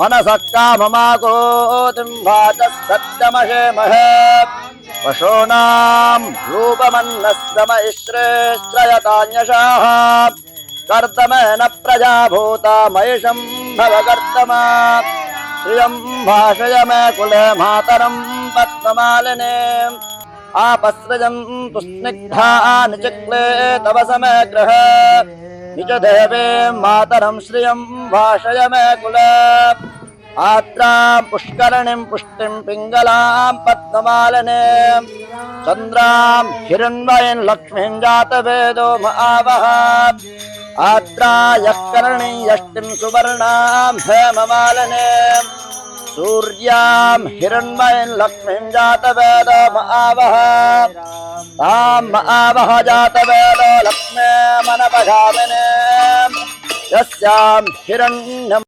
मनसः काममाकोतिं वाचः सत्यमहेमहे पशूनां रूपमन्नस्तमैश्रेश्रयतान्यशाः कर्तमेन प्रजाभूता महिषं भवकर्तमा श्रियं भाषय मे कुले मातरं पद्ममालिने आपस्रजन्तु स्निग्धानि चिक्ले तव समे गृहे निज देवीं मातरं श्रियं भाषय मे कुले आत्रां पुष्करणीं पुष्टिं पिङ्गलां पद्ममालिने चन्द्रां हिरण्मयीं लक्ष्मीं जातवेदो महावः आत्रायः करणीं यष्टिं सुवर्णां हेममालिने सूर्यां हिरण्मयीं लक्ष्मीं जातवेदो महावः तां महावः जातवेदो लक्ष्मीमनपगामिनीं यस्यां हिरण्यं